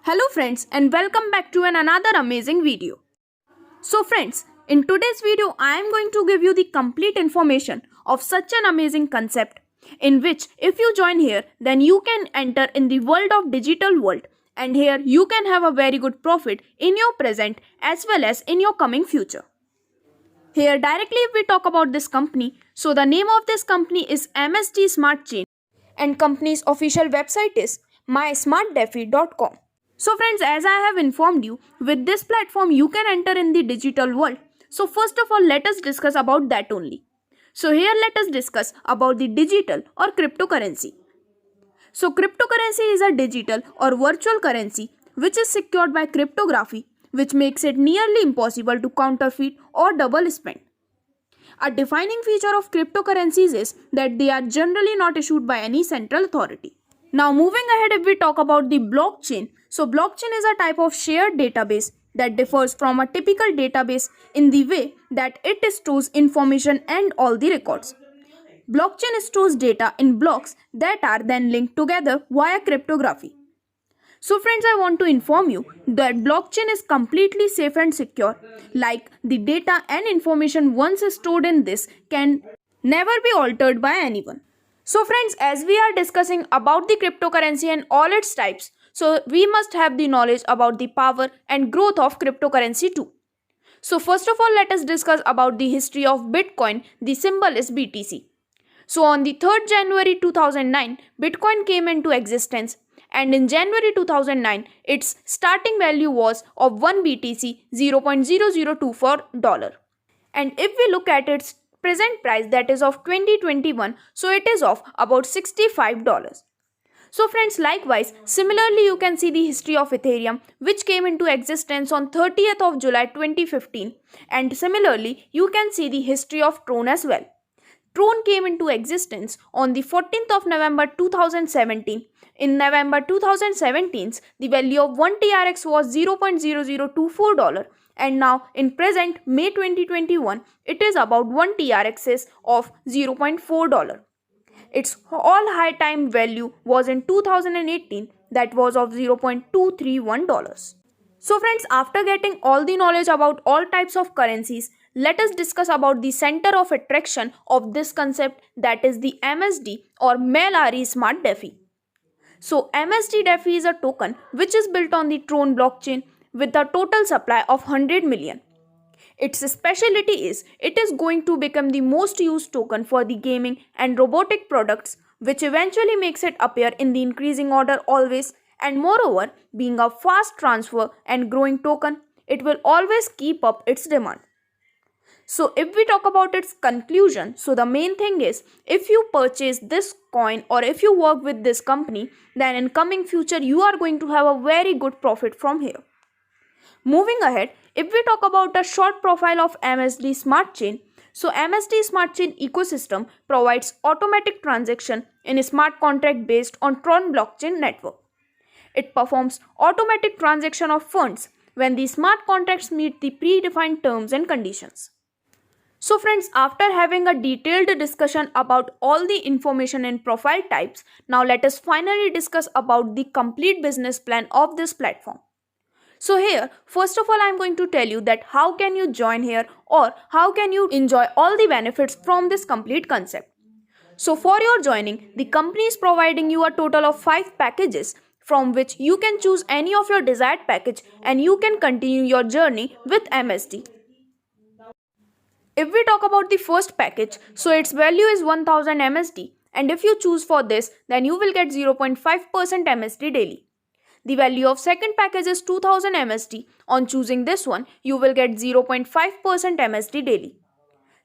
Hello friends and welcome back to another amazing video. So friends, in today's video I am going to give you the complete information of such an amazing concept in which if you join here then you can enter in the world of digital world, and here you can have a very good profit in your present as well as in your coming future. Here directly if we talk about this company, so the name of this company is MSD Smart Chain and company's official website is mysmartdefi.com. So friends, as I have informed you, with this platform you can enter in the digital world. So first of all, let us discuss about that only. So here let us discuss about the digital or cryptocurrency. So cryptocurrency is a digital or virtual currency which is secured by cryptography, which makes it nearly impossible to counterfeit or double spend. A defining feature of cryptocurrencies is that they are generally not issued by any central authority. Now moving ahead, if we talk about the blockchain, so blockchain is a type of shared database that differs from a typical database in the way that it stores information and all the records. Blockchain stores data in blocks that are then linked together via cryptography. So friends, I want to inform you that blockchain is completely safe and secure. Like the data and information once stored in this can never be altered by anyone. So friends, as we are discussing about the cryptocurrency and all its types, so we must have the knowledge about the power and growth of cryptocurrency too. So first of all, let us discuss about the history of Bitcoin. The symbol is BTC. So on the 3rd January 2009, Bitcoin came into existence, and in January 2009, its starting value was of 1 BTC $0.0024. And if we look at its present price, that is of 2021, so it is of about $65. So friends, likewise, similarly you can see the history of Ethereum, which came into existence on 30th of July 2015, and similarly you can see the history of Tron as well. Tron came into existence on the 14th of November 2017. In November 2017, the value of 1 TRX was $0.0024, and now in present May 2021, it is about 1 TRX is of $0.4. Its all high time value was in 2018, that was of $0.231. So friends, after getting all the knowledge about all types of currencies, let us discuss about the center of attraction of this concept, that is the MSD or Mel-Ari Smart DeFi. So MSD DeFi is a token which is built on the Tron blockchain with a total supply of 100 million. Its specialty is it is going to become the most used token for the gaming and robotic products, which eventually makes it appear in the increasing order always, and moreover, being a fast transfer and growing token, it will always keep up its demand. So if we talk about its conclusion, so the main thing is if you purchase this coin or if you work with this company, then in coming future you are going to have a very good profit from here. Moving ahead, if we talk about a short profile of MSD Smart Chain, so MSD Smart Chain ecosystem provides automatic transaction in a smart contract based on Tron blockchain network. It performs automatic transaction of funds when the smart contracts meet the predefined terms and conditions. So friends, after having a detailed discussion about all the information and profile types, now let us finally discuss about the complete business plan of this platform. So here, first of all, I am going to tell you that how can you join here or how can you enjoy all the benefits from this complete concept. So for your joining, the company is providing you a total of 5 packages from which you can choose any of your desired package and you can continue your journey with MSD. If we talk about the first package, so its value is 1000 MSD, and if you choose for this, then you will get 0.5% MSD daily. The value of second package is 2000 MSD. On choosing this one, you will get 0.5% MSD daily.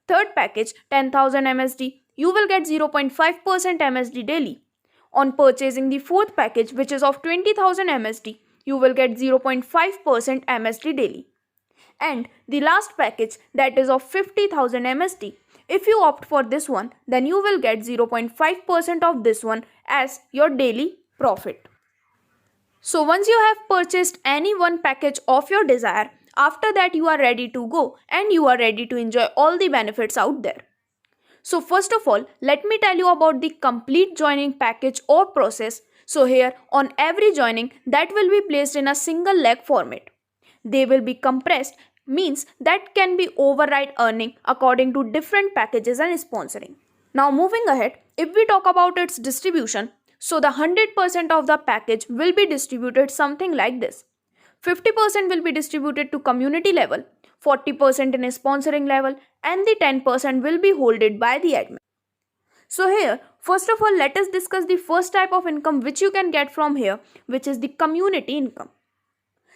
Third package, 10,000 MSD, you will get 0.5% MSD daily. On purchasing the fourth package, which is of 20,000 MSD, you will get 0.5% MSD daily. And the last package, that is of 50,000 MSD. If you opt for this one, then you will get 0.5% of this one as your daily profit. So once you have purchased any one package of your desire, after that you are ready to go and you are ready to enjoy all the benefits out there. So first of all, let me tell you about the complete joining package or process. So here on every joining that will be placed in a single leg format. They will be compressed means that can be override earning according to different packages and sponsoring. Now moving ahead, if we talk about its distribution, so the 100% of the package will be distributed something like this. 50% will be distributed to community level, 40% in a sponsoring level, and the 10% will be holded by the admin. So here, first of all, let us discuss the first type of income which you can get from here, which is the community income.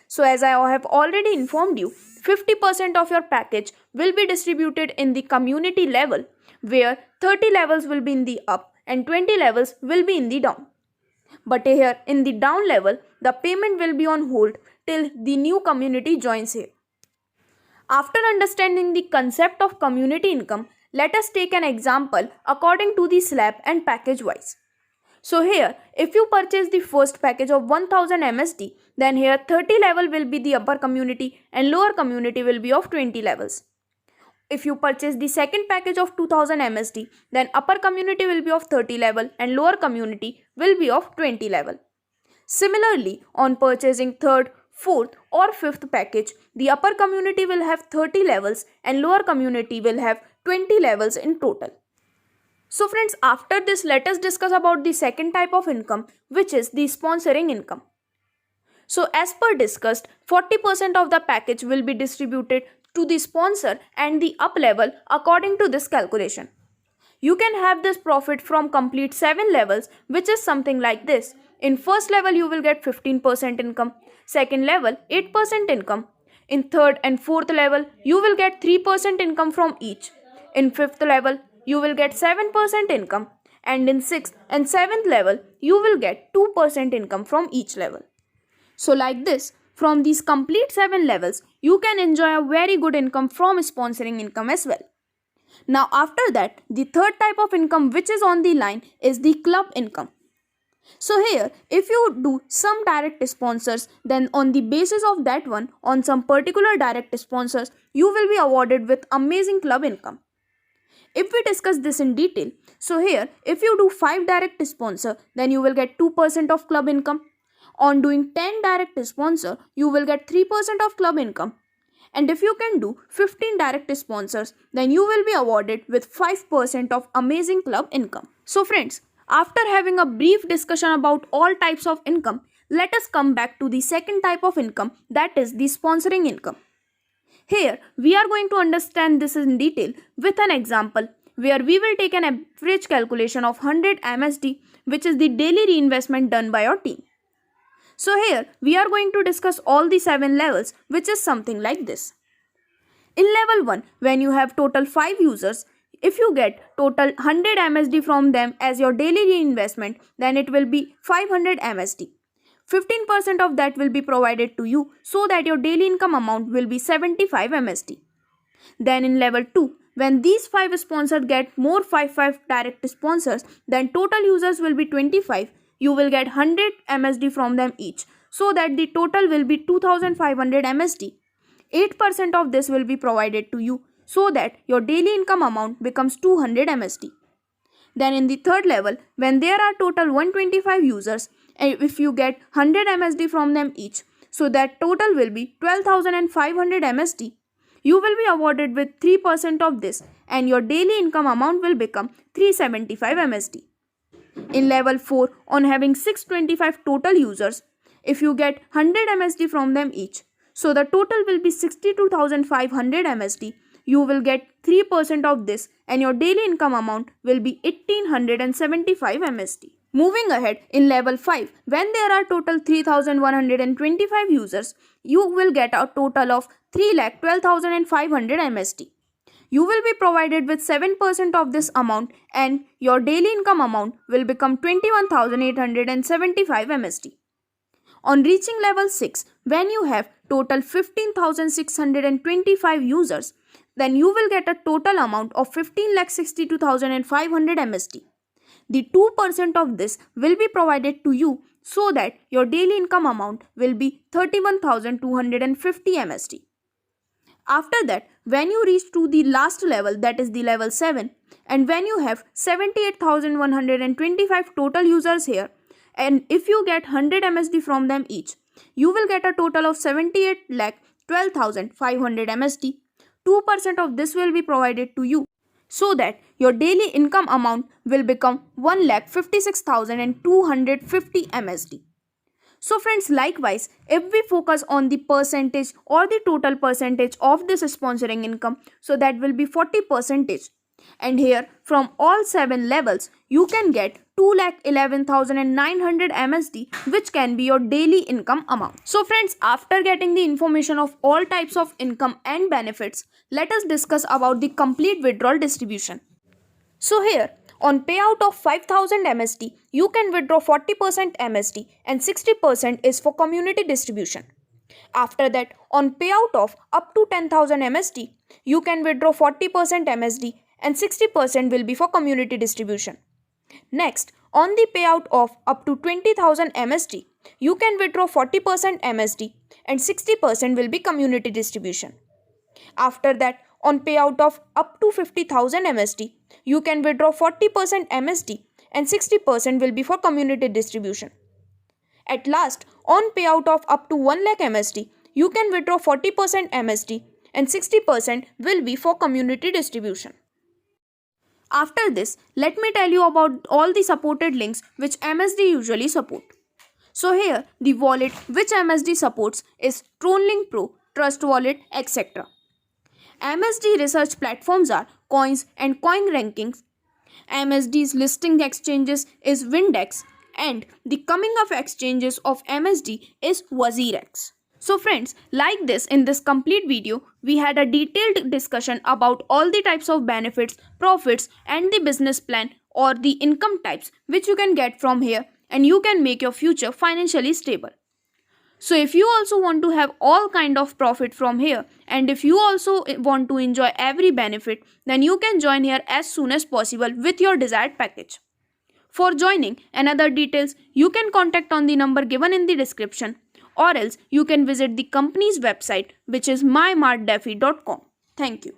So as I have already informed you, 50% of your package will be distributed in the community level, where 30 levels will be in the up and 20 levels will be in the down. But here in the down level, the payment will be on hold till the new community joins here. After understanding the concept of community income, let us take an example according to the slab and package wise. So here, if you purchase the first package of 1000 MSD, then here 30 level will be the upper community and lower community will be of 20 levels. If you purchase the second package of 2000 MSD, then upper community will be of 30 level and lower community will be of 20 level. Similarly, on purchasing third, fourth or fifth package, the upper community will have 30 levels and lower community will have 20 levels in total. So friends, after this, let us discuss about the second type of income, which is the sponsoring income. So as per discussed, 40% of the package will be distributed to the sponsor and the up level according to this calculation. You can have this profit from complete 7 levels, which is something like this. In first level, you will get 15% income. Second level, 8% income. In third and fourth level, you will get 3% income from each. In fifth level, you will get 7% income. And in sixth and seventh level, you will get 2% income from each level. So like this, from these complete 7 levels, you can enjoy a very good income from sponsoring income as well. Now after that, the third type of income which is on the line is the club income. So here, if you do some direct sponsors, then on the basis of that one, on some particular direct sponsors, you will be awarded with amazing club income. If we discuss this in detail, so here, if you do 5 direct sponsor, then you will get 2% of club income. On doing 10 direct sponsor, you will get 3% of club income. And if you can do 15 direct sponsors, then you will be awarded with 5% of amazing club income. So friends, after having a brief discussion about all types of income, let us come back to the second type of income, that is the sponsoring income. Here, we are going to understand this in detail with an example where we will take an average calculation of 100 MSD, which is the daily reinvestment done by your team. So here, we are going to discuss all the 7 levels, which is something like this. In level 1, when you have total 5 users, if you get total 100 MSD from them as your daily reinvestment, then it will be 500 MSD. 15% of that will be provided to you so that your daily income amount will be 75 MSD. Then in level 2, when these 5 sponsors get more 5 direct sponsors, then total users will be 25. You will get 100 MSD from them each, so that the total will be 2500 MSD. 8% of this will be provided to you, so that your daily income amount becomes 200 MSD. Then in the third level, when there are total 125 users, and if you get 100 MSD from them each, so that total will be 12,500 MSD. You will be awarded with 3% of this, and your daily income amount will become 375 MSD. In level 4, on having 625 total users, if you get 100 MSD from them each, so the total will be 62,500 MSD. You will get 3% of this and your daily income amount will be 1875 MSD. Moving ahead, in level 5, when there are total 3125 users, you will get a total of 3,12,500 MSD. You will be provided with 7% of this amount and your daily income amount will become 21,875 MSD. On reaching level 6, when you have total 15,625 users, then you will get a total amount of 15,62,500 MSD. The 2% of this will be provided to you so that your daily income amount will be 31,250 MSD. After that, when you reach to the last level, that is the level 7, and when you have 78,125 total users here, and if you get 100 MSD from them each, you will get a total of 78,12,500 MSD. 2% of this will be provided to you, so that your daily income amount will become 1,56,250 MSD. So friends, likewise, if we focus on the percentage or the total percentage of this sponsoring income, so that will be 40%. And here from all 7 levels, you can get 2,11,900 MSD, which can be your daily income amount. So friends, after getting the information of all types of income and benefits, let us discuss about the complete withdrawal distribution. So here, on payout of 5,000 MSD, you can withdraw 40% MSD and 60% is for community distribution. After that, on payout of up to 10,000 MSD, you can withdraw 40% MSD and 60% will be for community distribution. Next, on the payout of up to 20,000 MSD, you can withdraw 40% MSD and 60% will be community distribution. After that, on payout of up to 50,000 MSD, you can withdraw 40% MSD and 60% will be for community distribution. At last, on payout of up to 1 lakh MSD, you can withdraw 40% MSD and 60% will be for community distribution. After this, let me tell you about all the supported links which MSD usually support. So here, the wallet which MSD supports is TronLink Pro, Trust Wallet, etc. MSD research platforms are Coins and CoinRankings. MSD's listing exchanges is Windex, and the coming of exchanges of MSD is WazirX. So friends, like this, in this complete video, we had a detailed discussion about all the types of benefits, profits and the business plan or the income types which you can get from here, and you can make your future financially stable. So if you also want to have all kind of profit from here, and if you also want to enjoy every benefit, then you can join here as soon as possible with your desired package. For joining and other details, you can contact on the number given in the description, or else you can visit the company's website, which is mymartdefi.com. Thank you.